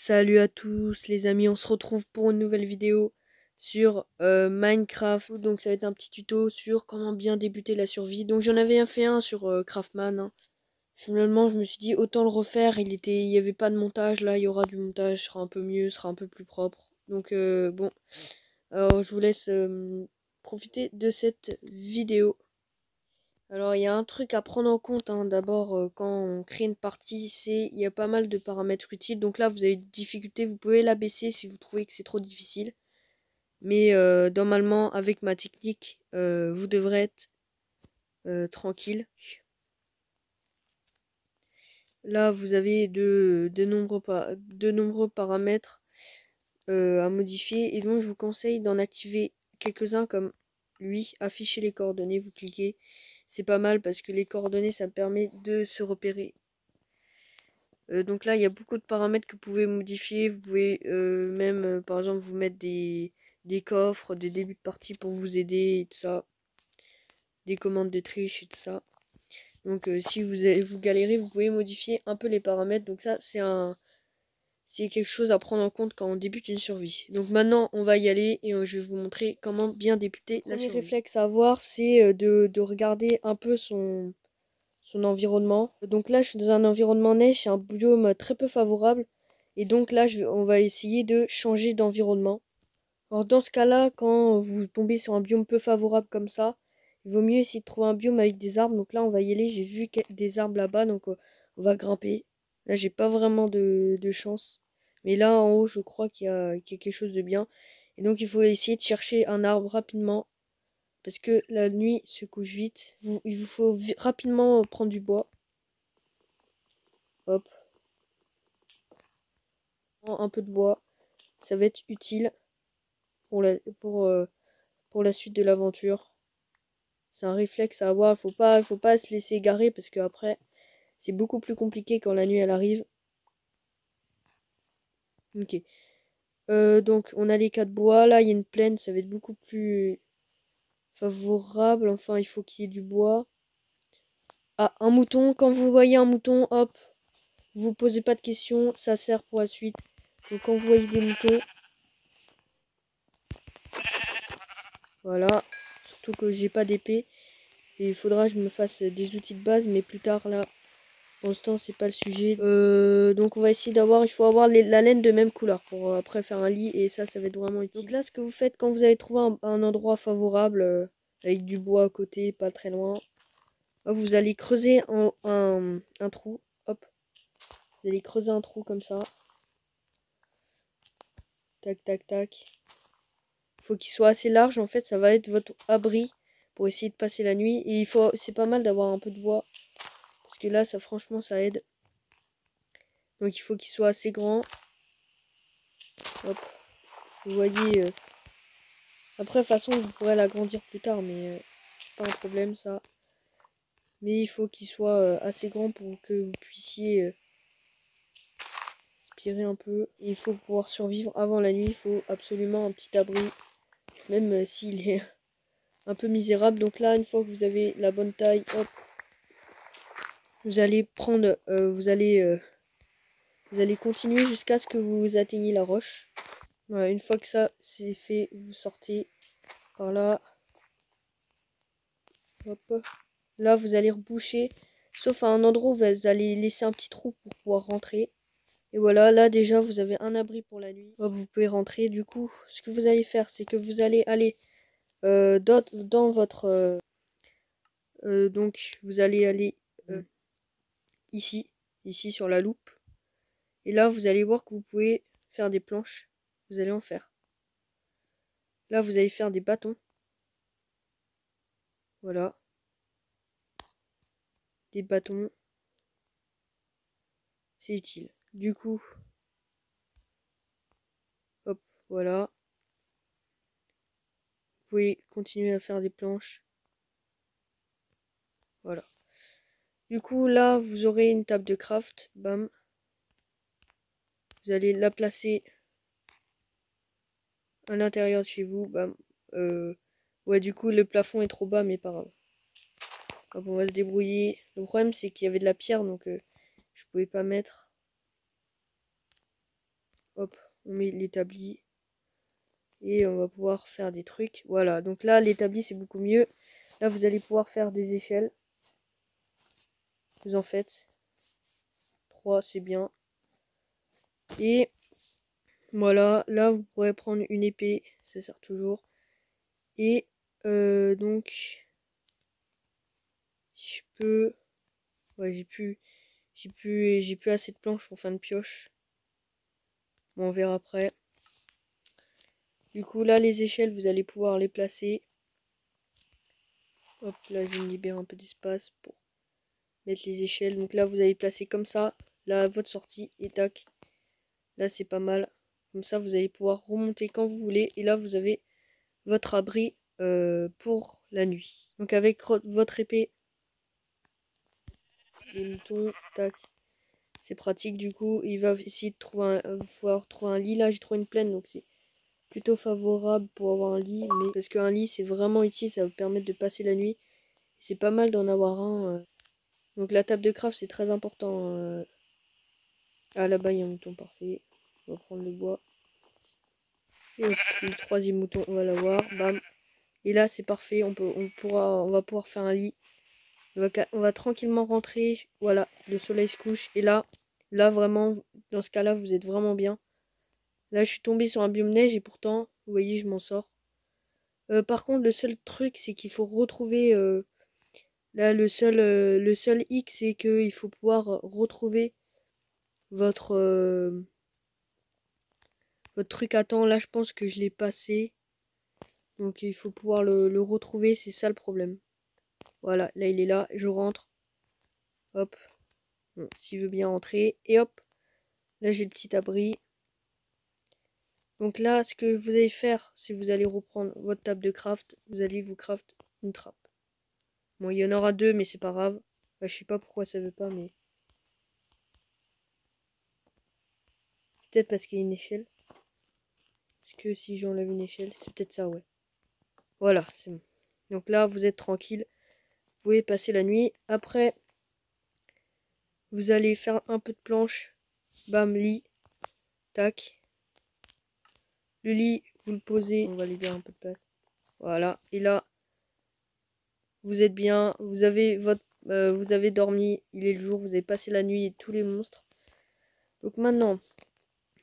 Salut à tous les amis, on se retrouve pour une nouvelle vidéo sur Minecraft. Donc ça va être un petit tuto sur comment bien débuter la survie. Donc j'en avais fait un sur Craftman, hein. Finalement je me suis dit autant le refaire, il y avait pas de montage, là il y aura du montage, ce sera un peu mieux, ce sera un peu plus propre. Donc bon, alors je vous laisse profiter de cette vidéo. Alors il y a un truc à prendre en compte, hein. D'abord quand on crée une partie, il y a pas mal de paramètres utiles. Donc là vous avez une difficulté, vous pouvez la baisser si vous trouvez que c'est trop difficile. Mais normalement avec ma technique vous devrez être tranquille. Là vous avez de nombreux paramètres à modifier. Et donc je vous conseille d'en activer quelques-uns comme lui, afficher les coordonnées, vous cliquez. C'est pas mal parce que les coordonnées ça permet de se repérer. Donc là, il y a beaucoup de paramètres que vous pouvez modifier. Vous pouvez même, par exemple, vous mettre des coffres, des débuts de partie pour vous aider et tout ça. Des commandes de triche et tout ça. Donc si vous galérez, vous pouvez modifier un peu les paramètres. Donc ça, c'est quelque chose à prendre en compte quand on débute une survie. Donc maintenant, on va y aller et je vais vous montrer comment bien débuter la survie. Le premier réflexe à avoir, c'est de regarder un peu son environnement. Donc là, je suis dans un environnement neige, c'est un biome très peu favorable. Et donc là, on va essayer de changer d'environnement. Alors dans ce cas-là, quand vous tombez sur un biome peu favorable comme ça, il vaut mieux essayer de trouver un biome avec des arbres. Donc là, on va y aller. J'ai vu des arbres là-bas, donc on va grimper. Là, j'ai pas vraiment de chance. Mais là, en haut, je crois qu'il y a quelque chose de bien. Et donc, il faut essayer de chercher un arbre rapidement. Parce que la nuit se couche vite. Il vous faut rapidement prendre du bois. Hop. Un peu de bois. Ça va être utile pour la suite de l'aventure. C'est un réflexe à avoir. Faut pas se laisser égarer parce que après, c'est beaucoup plus compliqué quand la nuit elle arrive. Ok. Donc on a les 4 bois. Là, il y a une plaine. Ça va être beaucoup plus favorable. Enfin, il faut qu'il y ait du bois. Ah, un mouton. Quand vous voyez un mouton, hop, vous posez pas de questions. Ça sert pour la suite. Donc quand vous voyez des moutons, voilà. Surtout que j'ai pas d'épée. Et il faudra que je me fasse des outils de base. Mais plus tard, là, pour l'instant, c'est pas le sujet. Donc on va essayer d'avoir... Il faut avoir la laine de même couleur pour après faire un lit. Et ça va être vraiment utile. Donc là, ce que vous faites quand vous avez trouvé un endroit favorable, avec du bois à côté, pas très loin. Hop, vous allez creuser un trou. Hop. Vous allez creuser un trou comme ça. Tac, tac, tac. Faut qu'il soit assez large, en fait, ça va être votre abri pour essayer de passer la nuit. Et c'est pas mal d'avoir un peu de bois. Parce que là, ça franchement, ça aide. Donc il faut qu'il soit assez grand. Hop. Vous voyez. Après, de toute façon, vous pourrez l'agrandir plus tard, mais c'est pas un problème, ça. Mais il faut qu'il soit assez grand pour que vous puissiez respirer un peu. Et il faut pouvoir survivre avant la nuit. Il faut absolument un petit abri. Même s'il est un peu misérable. Donc là, une fois que vous avez la bonne taille, hop, vous allez prendre, vous allez continuer jusqu'à ce que vous atteigniez la roche. Voilà, une fois que ça c'est fait, vous sortez par là. Hop. Là, vous allez reboucher, sauf à un endroit où vous allez laisser un petit trou pour pouvoir rentrer. Et voilà, là déjà, vous avez un abri pour la nuit. Hop, vous pouvez rentrer. Du coup, ce que vous allez faire, c'est que vous allez aller dans votre... donc, vous allez aller ici sur la loupe. Et là, vous allez voir que vous pouvez faire des planches. Vous allez en faire. Là, vous allez faire des bâtons. Voilà. Des bâtons. C'est utile. Du coup, hop, voilà. Vous pouvez continuer à faire des planches. Voilà. Du coup, là, vous aurez une table de craft. Bam. Vous allez la placer à l'intérieur de chez vous. Bam. Ouais, du coup, le plafond est trop bas, mais pas grave. Hop, on va se débrouiller. Le problème, c'est qu'il y avait de la pierre, donc je pouvais pas mettre. hop, on met l'établi. Et on va pouvoir faire des trucs. Voilà, donc là, l'établi, c'est beaucoup mieux. Là, vous allez pouvoir faire des échelles. Vous en faites 3, c'est bien. Et voilà, là, vous pourrez prendre une épée. Ça sert toujours. Et donc, je peux... Ouais, j'ai plus assez de planches pour faire une pioche. Bon, on verra après. Du coup, là, les échelles, vous allez pouvoir les placer. Hop, là, je vais me libérer un peu d'espace pour mettre les échelles. Donc là, vous allez placer comme ça, là, votre sortie, et tac. Là, c'est pas mal. Comme ça, vous allez pouvoir remonter quand vous voulez. Et là, vous avez votre abri pour la nuit. Donc avec votre épée, les moutons, tac. C'est pratique du coup. Il va essayer de trouver pouvoir trouver un lit. Là, j'ai trouvé une plaine, donc c'est plutôt favorable pour avoir un lit. Mais parce qu'un lit, c'est vraiment utile. Ça va vous permettre de passer la nuit. C'est pas mal d'en avoir un. Donc la table de craft, c'est très important. Ah, là-bas, il y a un mouton parfait. On va prendre le bois. Et le troisième mouton, on va l'avoir. Bam. Et là, c'est parfait. On va pouvoir faire un lit. On va tranquillement rentrer. Voilà, le soleil se couche. Et là vraiment, dans ce cas-là, vous êtes vraiment bien. Là, je suis tombée sur un biome neige et pourtant, vous voyez, je m'en sors. Par contre, le seul truc, c'est qu'il faut retrouver... là, le seul hic, c'est qu'il faut pouvoir retrouver votre... votre truc à temps. Là, je pense que je l'ai passé. Donc, il faut pouvoir le retrouver. C'est ça le problème. Voilà, là, il est là. Je rentre. Hop. Bon, s'il veut bien rentrer. Et hop. Là, j'ai le petit abri. Donc là, ce que vous allez faire, c'est vous allez reprendre votre table de craft. Vous allez vous craft une trappe. Bon, il y en aura 2, mais c'est pas grave. Bah, je sais pas pourquoi ça veut pas, mais... Peut-être parce qu'il y a une échelle. Parce que si j'enlève une échelle, c'est peut-être ça, ouais. Voilà, c'est bon. Donc là, vous êtes tranquille. Vous pouvez passer la nuit. Après, vous allez faire un peu de planche. Bam, lit. Tac. Le lit, vous le posez. On va libérer un peu de place. Voilà. Et là, vous êtes bien. Vous avez vous avez dormi. Il est le jour. Vous avez passé la nuit et tous les monstres. Donc maintenant,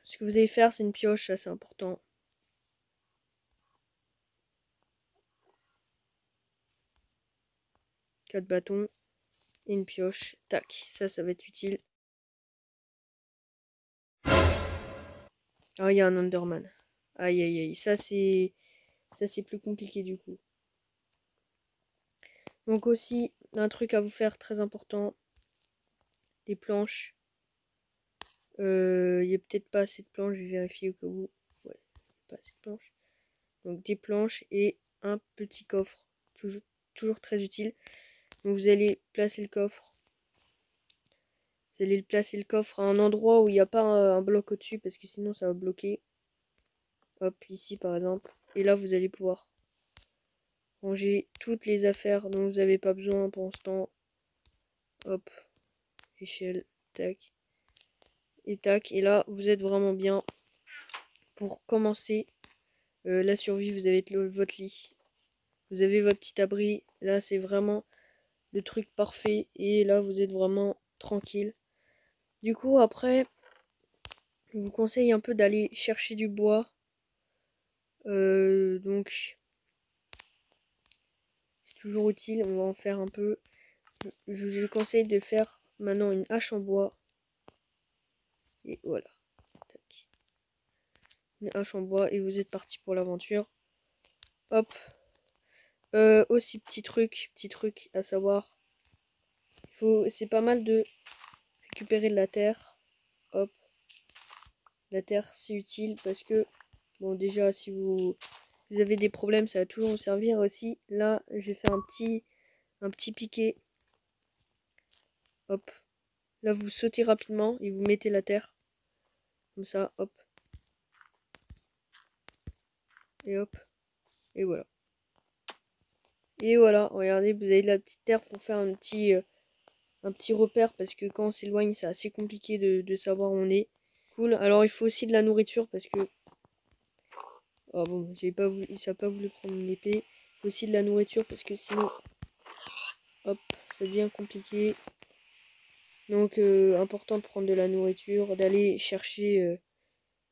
ce que vous allez faire, c'est une pioche. Ça, c'est important. Quatre bâtons. Et une pioche. Tac. Ça va être utile. Ah, il y a un Enderman. Aïe, aïe, aïe. Ça, c'est plus compliqué du coup. Donc aussi, un truc à vous faire très important. Des planches. Il n'y a peut-être pas assez de planches. Je vais vérifier au cas où. Ouais, pas assez de planches. Donc des planches et un petit coffre. Toujours très utile. Donc vous allez placer le coffre. Vous allez placer le coffre à un endroit où il n'y a pas un bloc au-dessus. Parce que sinon ça va bloquer. Hop, ici par exemple. Et là vous allez pouvoir ranger toutes les affaires dont vous n'avez pas besoin pour l'instant. Hop, échelle, tac. Et tac. Et là vous êtes vraiment bien. Pour commencer la survie, vous avez votre lit. Vous avez votre petit abri. Là c'est vraiment le truc parfait. Et là vous êtes vraiment tranquille. Du coup après, je vous conseille un peu d'aller chercher du bois. Donc c'est toujours utile, on va en faire un peu. Je vous conseille de faire maintenant une hache en bois. Et voilà. Tac. Une hache en bois et vous êtes parti pour l'aventure. Hop. Aussi petit truc à savoir. C'est pas mal de récupérer de la terre. Hop. La terre c'est utile parce que bon déjà si vous avez des problèmes ça va toujours vous servir aussi. Là je vais faire un petit piquet. Hop. Là vous sautez rapidement et vous mettez la terre. Comme ça, hop. Et hop. Et voilà. Et voilà, regardez, vous avez de la petite terre pour faire un petit repère parce que quand on s'éloigne c'est assez compliqué de savoir où on est. Cool. Alors il faut aussi de la nourriture parce que... Ah bon, ça n'a pas voulu prendre mon épée. Il faut aussi de la nourriture parce que sinon... Hop, ça devient compliqué. Donc important de prendre de la nourriture, d'aller chercher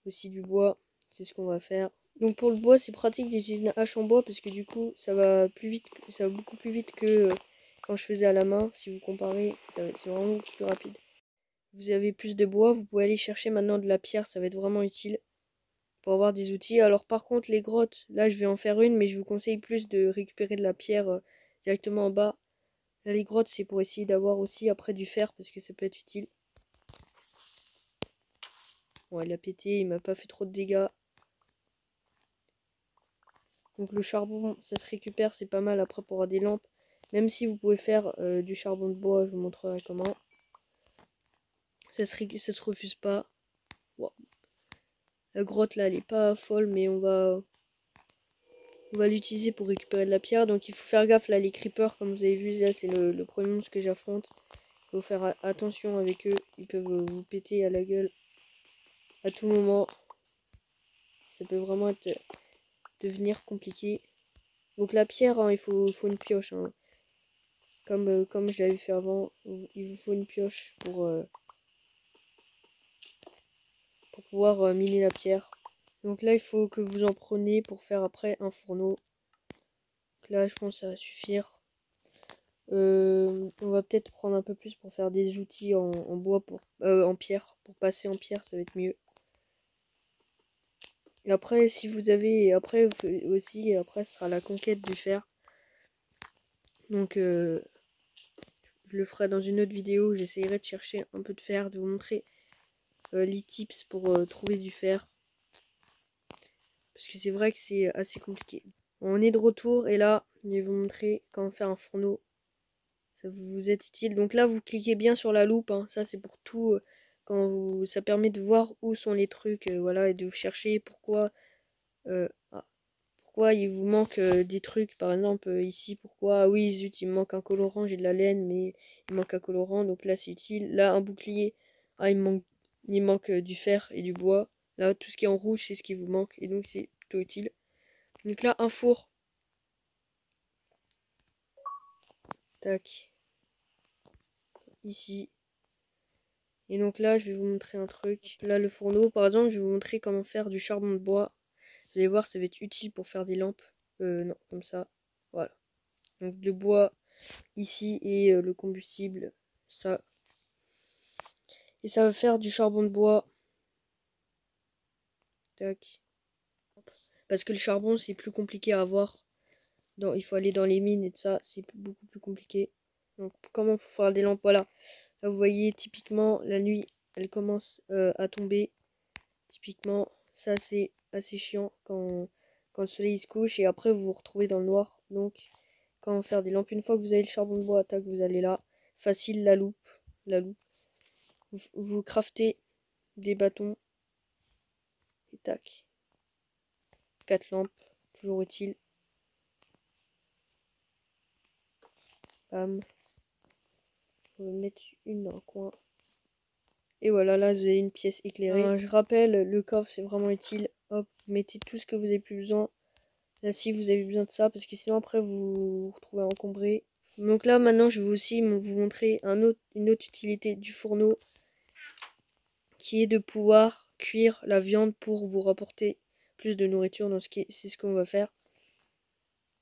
aussi du bois. C'est ce qu'on va faire. Donc pour le bois, c'est pratique d'utiliser une hache en bois parce que du coup, ça va plus vite, ça va beaucoup plus vite que quand je faisais à la main. Si vous comparez, c'est vraiment beaucoup plus rapide. Vous avez plus de bois, vous pouvez aller chercher maintenant de la pierre, ça va être vraiment utile pour avoir des outils. Alors par contre, les grottes, là je vais en faire une, mais je vous conseille plus de récupérer de la pierre directement en bas. Là, les grottes, c'est pour essayer d'avoir aussi après du fer parce que ça peut être utile. Bon, il a pété, il m'a pas fait trop de dégâts. Donc le charbon, ça se récupère, c'est pas mal après pour avoir des lampes. Même si vous pouvez faire du charbon de bois, je vous montrerai comment. Ça se refuse pas. Wow. La grotte là, elle est pas folle, mais on va l'utiliser pour récupérer de la pierre. Donc il faut faire gaffe là, les creepers, comme vous avez vu, là c'est le premier monstre que j'affronte. Il faut faire attention avec eux, ils peuvent vous péter à la gueule à tout moment. Ça peut vraiment devenir compliqué. Donc la pierre, hein, il faut une pioche. Hein. Comme je l'avais fait avant, il vous faut une pioche pour pouvoir miner la pierre. Donc là, il faut que vous en preniez pour faire après un fourneau. Donc là, je pense que ça va suffire. On va peut-être prendre un peu plus pour faire des outils en bois, en pierre. Pour passer en pierre, ça va être mieux. Et après, si vous avez... Après aussi, après, ce sera la conquête du fer. Donc, je le ferai dans une autre vidéo. J'essayerai de chercher un peu de fer, de vous montrer les tips pour trouver du fer. Parce que c'est vrai que c'est assez compliqué. On est de retour et là, je vais vous montrer comment faire un fourneau. Ça vous est utile. Donc là, vous cliquez bien sur la loupe. Hein. Ça, c'est pour tout. Ça permet de voir où sont les trucs. Voilà, et de vous chercher ah, pourquoi il vous manque des trucs. Par exemple, ici, pourquoi. Ah oui, zut, il me manque un colorant. J'ai de la laine, mais il manque un colorant. Donc là, c'est utile. Là, un bouclier. Ah, il manque du fer et du bois. Là, tout ce qui est en rouge, c'est ce qui vous manque. Et donc, c'est plutôt utile. Donc là, un four. Tac. Ici. Et donc là, je vais vous montrer un truc. Là, le fourneau, par exemple, je vais vous montrer comment faire du charbon de bois. Vous allez voir, ça va être utile pour faire des lampes. Non, comme ça. Voilà. Donc le bois ici et le combustible, ça. Et ça va faire du charbon de bois. Tac. Parce que le charbon, c'est plus compliqué à avoir. Il faut aller dans les mines et tout ça, c'est beaucoup plus compliqué. Donc comment faire des lampes, voilà. Là, vous voyez, typiquement, la nuit, elle commence à tomber. Typiquement, ça c'est assez chiant quand le soleil se couche et après vous vous retrouvez dans le noir. Donc, comment faire des lampes. Une fois que vous avez le charbon de bois, tac, vous allez là. Facile, la loupe. La loupe. Vous craftez des bâtons. Et tac. 4 lampes. Toujours utile. Bam. On va mettre une dans le coin. Et voilà, là vous avez une pièce éclairée. Je rappelle, le coffre c'est vraiment utile. Hop, vous mettez tout ce que vous avez plus besoin. Là si vous avez besoin de ça, parce que sinon après vous vous retrouvez encombré. Donc là maintenant je vais aussi vous montrer une autre utilité du fourneau. Qui est de pouvoir cuire la viande pour vous rapporter plus de nourriture. C'est ce qu'on va faire.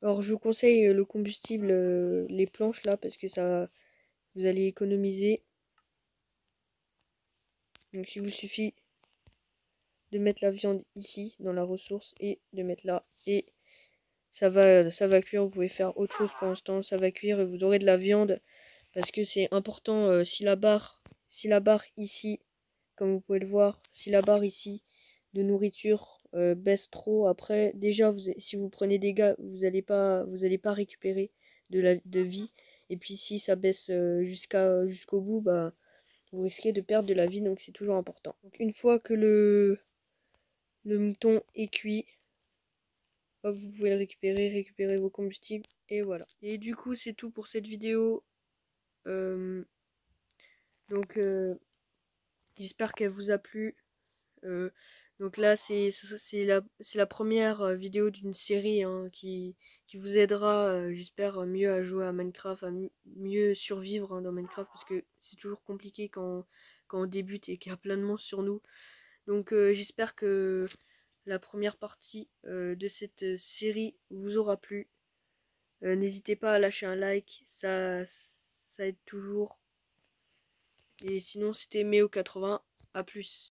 Alors je vous conseille le combustible, les planches là, parce que ça vous allez économiser. Donc il vous suffit de mettre la viande ici dans la ressource et de mettre là et ça va cuire. Vous pouvez faire autre chose pour l'instant, ça va cuire et vous aurez de la viande parce que c'est important. Si la barre ici, comme vous pouvez le voir, si la barre ici de nourriture baisse trop, après déjà si vous prenez des dégâts, vous allez pas récupérer de vie. Et puis si ça baisse jusqu'au bout, bah vous risquez de perdre de la vie, donc c'est toujours important. Donc une fois que le mouton est cuit, hop, vous pouvez le récupérer vos combustibles, et voilà. Et du coup, c'est tout pour cette vidéo. Donc, j'espère qu'elle vous a plu. Donc là, c'est la première vidéo d'une série hein, qui vous aidera, j'espère, mieux à jouer à Minecraft, à mieux survivre hein, dans Minecraft, parce que c'est toujours compliqué quand on débute et qu'il y a plein de monstres sur nous. Donc j'espère que la première partie de cette série vous aura plu. N'hésitez pas à lâcher un like, ça aide toujours. Et sinon, c'était Méo80. À plus.